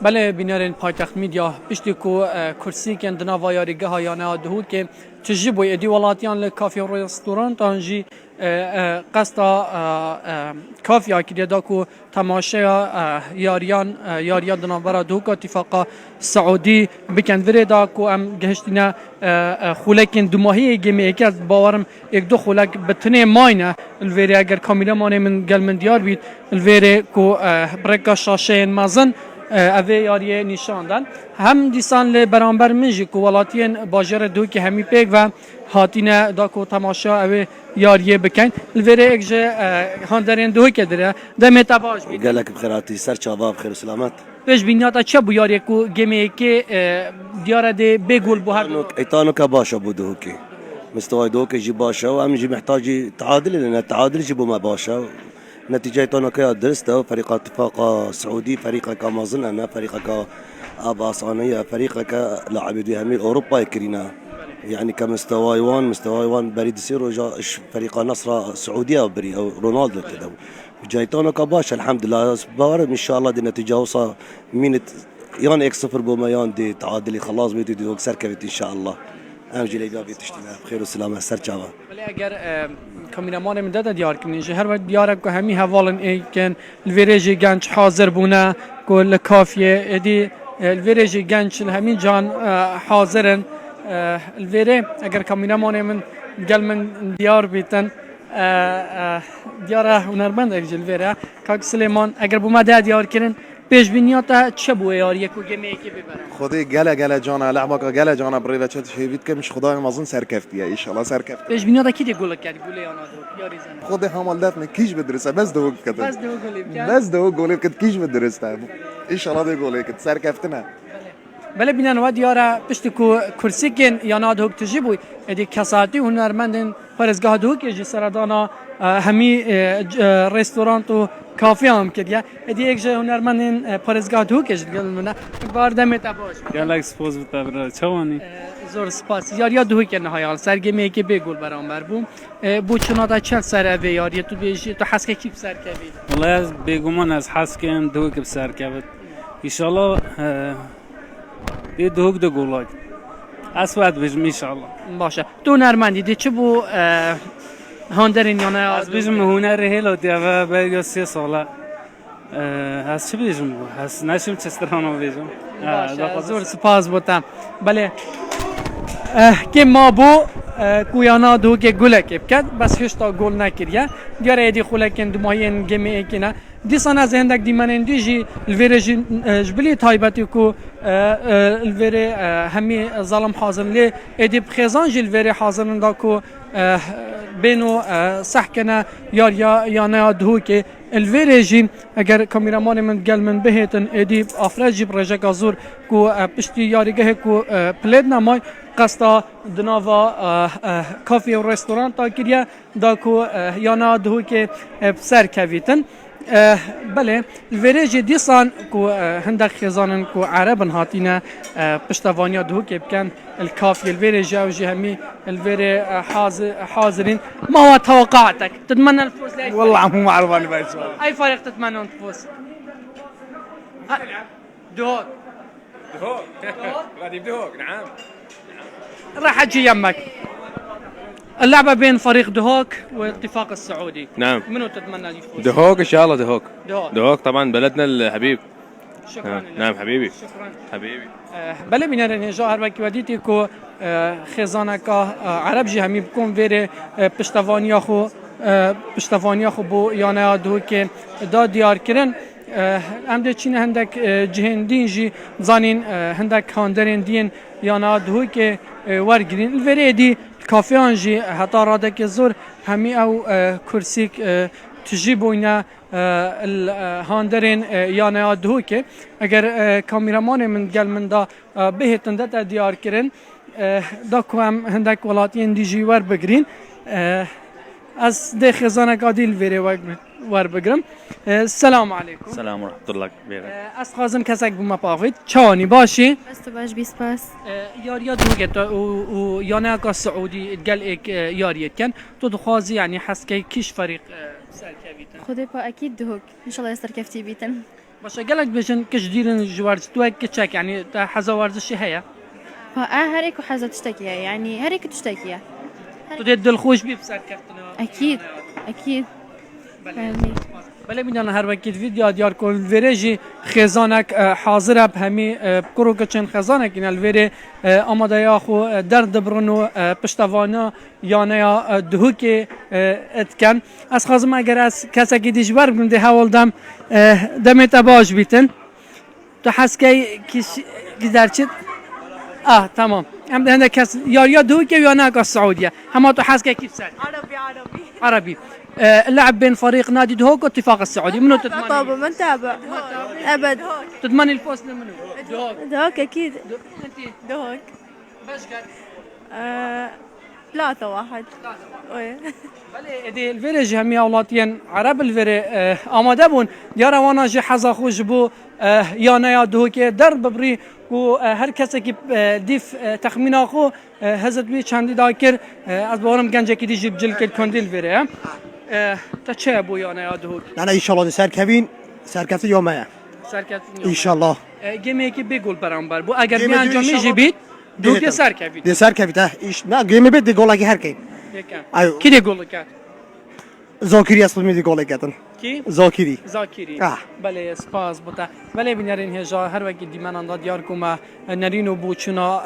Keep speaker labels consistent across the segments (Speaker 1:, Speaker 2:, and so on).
Speaker 1: بله بینارین پایتخت میدیا پشتی کو کرسی که اندنا و یاریگه ها یا نه دهود که تجربه ادی ولاتیان لکافی و رستوران تانجی قصدا کافی آکیده دا کو تماشا یاریان دنابرا دهود اتفاقا سعودی بکند وره دا کو ام گهشتینا خولکین دو ماهی گمی اکی از باورم یک دو خولک بتنه ماینه الویره اگر کامیرا مانه من گل من دیار بید الویره کو برکا شاشه مازن اوه یاریه نشاندن هم دیسان لی برانبر منجی که ولاتین باجر دو که همی پیک و هاتینه دا که تماشا اوه یاریه بکن الویره اکجه هاندرین دو که داره دمتا باش بید
Speaker 2: قالك بخيراتي سر شباب بخير وسلامات
Speaker 1: پیش بینیاتا چه بو یاریه که گمه که دیاره ده بگول بو هر دو
Speaker 2: ايطانو كباشا بودوكي مستوى دوكي جي باشا وامجي محتاج تعادل لان التعادل يجيبوا ما باشا نتيجة ايطانو درسته فريق اتفاق سعودي فريق كما اظن انا فريق اباصانيه فريق لاعب همي اوروبا يكرينا يعني كمستوى مستوى بريد يصير فريق نصر سعوديه بري او رونالدو كذا جايتونا كباشا الحمد لله باور ان شاء الله دي نتيجه وصل مين يان اكس صفر بوما يان دي تعادلي خلاص بيتي دي سركبت ان شاء الله امجي لي بيتشتنا بخير وسلامه سر جوا
Speaker 1: ولی اگر کامیرامان من داده دیار کنی هر وقت دیاره که همی حوالن ای کن الویرجی گنج حاضر بونه کل کافیه ادی الویرجی گنج همین جان حاضرن الویره اگر کامیرامان من گل من دیار بیتن دیاره هنرمند اگه الویره کاک سلیمان اگر بوم ده دیار کنن پیش بینیاتا چه بوه یاری کو گمی کی ببرن
Speaker 3: خدي گله جانا لعبك گله جانا بريلا چت شيبيت که مش خدای مازن سرکفتیه ان شاء الله سرکفت
Speaker 1: پیش بینیاتا کی دی گل کرد گل یا نه یاری زن
Speaker 3: خدي همال دفن کیش بدرسه بس دو كده
Speaker 1: بس دو گلی
Speaker 3: بس دو گلی كده کیش بدرسه ان شاء الله دو گلی كده سرکفتنا
Speaker 1: بله بینن و دیاره پشت کو کرسی کن یا نه دو تجیبوی ادی کساتی هنرمندن فرزگاه دو که جی سردانا همی رستوران و کافی هم کردیا ادی یک جه هنرمندن فرزگاه دو که جل منه بار دمت باش
Speaker 4: گلکس پوز بتابر چوانی
Speaker 1: زور سپاس یاریا دو که نهایال سرگمی که بگول برانبر بوم بو چنادا چل سر و یاری تو بیشی تو حس که کی سر کوی
Speaker 4: والله از بگمان از حس کم دو که سر کبد ان شاء الله دی دو دو گولای اسود بجم ان شاء الله
Speaker 1: باشه تو هنرمندی دی چه بو هاندرین یا نه
Speaker 4: از بجم هنر هلو دی و بعد 3 ساله از چه بجم از نشم چسترانو بجم
Speaker 1: باشه زور سپاس بودم بله که ما بو کویانا دو که گله که بکد بس هشتا گل نکریه دیاره ایدی خولکن دو ماهین گمه ایکنه دیسان از هندک دیمانن دیجی الویره جبلی تایبتی کو الویره همی ظلم حاضر لی ایدی بخیزان جی الویره حاضرن دا کو بینو سحکنه یا نه دهو که الویره جی اگر کامیرامان من گل من بهتن ایدی افراد جی برجک آزور کو پشتی یاریگه کو پلید نمای قصدا دناوا کافی و رستوران تا کریه دا کو یا نه دهو که سر کویتن بله الویرج دیسان کو هندک خزانن کو عربن هاتینا پشتوانیا دهو که بکن الكافي الویرج او جهمي الویر حاضرين ما هو توقعاتك تتمنى الفوز لأي
Speaker 3: والله عمو ما عرفاني باي سؤال
Speaker 1: اي فريق تتمنى ان تفوز دهوك
Speaker 5: غادي بدهوك نعم
Speaker 1: راح اجي يمك اللعبة بين فريق دهوك واتفاق السعودي
Speaker 5: نعم
Speaker 1: منو تتمنى يفوز؟
Speaker 5: دهوك ان شاء الله دهوك
Speaker 1: دهوك
Speaker 5: دهوك طبعا بلدنا الحبيب
Speaker 1: شكرا لك.
Speaker 5: نعم حبيبي
Speaker 1: شكرا
Speaker 5: حبيبي
Speaker 1: بله بینر نجا هر وقتی ودیتی کو خزانه کا عرب جی همی بکن ویره پشتوانیا خو بو یانه دو که دا دیار کرن ام ده چین هندک جهندین جی زانین هندک هاندرین دین یانه دو که ورگرین الویره دی کافیان جی حتی راده که زور همی او کرسیک تجيبونا الهاندرين يانا دهوكي اگر كاميرامان من قال من دا بهتن دا ديار كرن دا كوام هندك ولاتين دي جي ور بگرين از ده خزانه قاديل ويري ور بگرم السلام عليكم
Speaker 5: السلام ورحمه الله وبركاته
Speaker 1: از خازم کسک بوما باقید چانی باشی
Speaker 6: بس باش بیس پاس
Speaker 1: یاریا دوگت و یانه کا سعودی قال ایک یاریت کن تو دخوازی يعني حس کی کیش فريق سرکویتن
Speaker 6: خدي با اكيد دهوك ان شاء الله يستر كفتي بيتن
Speaker 1: باشه گلک بجن کش دیرن جوارز تو کچک یعنی تا حزا ورزشی هيا
Speaker 6: هريك وحاجة تشتكيها يعني هريك تشتكيها
Speaker 1: تو دید دل خوش بی بسر کفتنا
Speaker 6: أكيد أكيد فاهمني
Speaker 1: بله میدان هر وقت ویدیو دیار کن ویرجی خزانک حاضر به همی کرو کچن خزانک این الویره آماده یا خو درد برنو پشتوانه یانه یا دهوک اتکن از خازم اگر از کسی که دیش بر بگم ده حوال دمت باش بیتن تو حس که درچت تمام هم ده کس یا دهوک یا نه که سعودیه همه تو حس که کیف سر عربي اللعب بين فريق نادي دهوك واتفاق السعودي منو تضمن؟
Speaker 7: طبعا ما نتابع ابد
Speaker 1: تضمن الفوز منو؟ دهوك
Speaker 7: دهوك اكيد
Speaker 1: انت
Speaker 7: دهوك
Speaker 1: باش قال؟
Speaker 7: 3-1
Speaker 1: بله دی الفيرج همي اولاتين عرب الفيري آماده بون دیار وانا جي حزا خوش بو یا دهوك در ببري و هر کسی که دیف تخمین خو هزت بی چندی داکر از بارم گنجه کی دیجی بجل کل کندیل وره تا چه بو یا نه دهوک
Speaker 8: أنا إن شاء الله سركبين سركبت يوميا
Speaker 1: سرکت
Speaker 8: إن شاء الله
Speaker 1: گمی کی بگول برانبر بو اگر
Speaker 8: گمی
Speaker 1: می انجام
Speaker 8: إن شاء
Speaker 1: میجی
Speaker 8: الله
Speaker 1: بید دو
Speaker 8: بهتر.
Speaker 1: کی سرکبید
Speaker 8: دي سركبت إيش لا جيمي بدي جول أجي هركين أيوه.
Speaker 1: کی دی گول کرد
Speaker 8: زاكري أصلا ميدي جول أجتن
Speaker 1: کی
Speaker 8: زاكري
Speaker 1: زاکری
Speaker 8: آه.
Speaker 1: بله سپاس بوده بله بینرین هجا هر وقت دیمن انداد دیار کوما نرینو بوچونا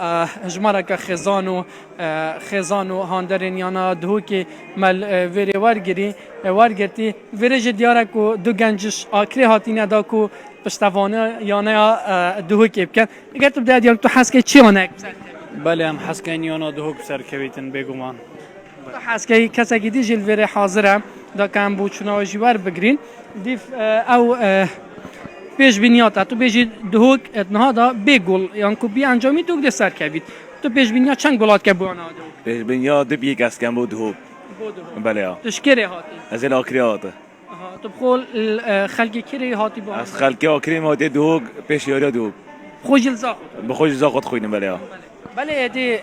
Speaker 1: هجمارا که خزانو هاندرین یانا دهوکی مل وری ورگرتی وریج دیاره کو دو گنجش آکری هاتینه دا کو پشتوانه یانا دهوکی بکن اگر تو بده دیار تو حس که چی آنک
Speaker 4: بله هم حس کن یانا دهوک سرکویتن بگومان
Speaker 1: تو حس که کسی که دیجی الوری حاضره دا کم بوچونا و جوار بگرین دیف او پیش بینیات تو بیجی دهوک اتنها دا بگل یعنی کو بی انجامی تو ده سرکبید تو پیش بینیات چند گلات که بوانا دهوک
Speaker 9: بنيا دب يقاس كان بودهو بلا
Speaker 1: تشکری هاتی
Speaker 9: ازين اكريات
Speaker 1: تو بخول خلقی کری هاتی با
Speaker 9: از خلقي اكريم هادي دهوك بيش يوري دهوك
Speaker 1: خوش الزاخو
Speaker 9: بخوش زاقط خوين بلا
Speaker 1: بله دی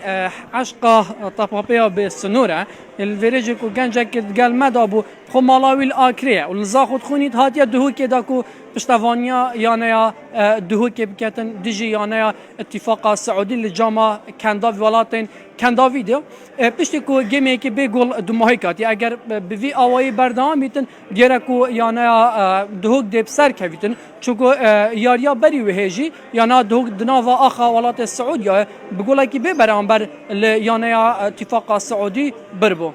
Speaker 1: عشقه طبابیا به سنوره الویرج کو گنجه که گل مدابو خو مالاوی الاکریه و لزاخود خونید هاتیه دهوک دا کو پشتوانیا یانه دهوک بکتن دیجی یانه اتفاق سعودی لجامع کنداوی ولاتین کنداوی دیو پشتی کو گمی که به گل دو ماهی کاتی اگر به وی آوایی بردام بیتن دیره کو یانه دهوک دیب سر کویتن چونکو یاریا بری و هجی یانه دهوک دناوا آخا ولات سعودیا بگوله که به برانبر یانه اتفاق سعودی بربو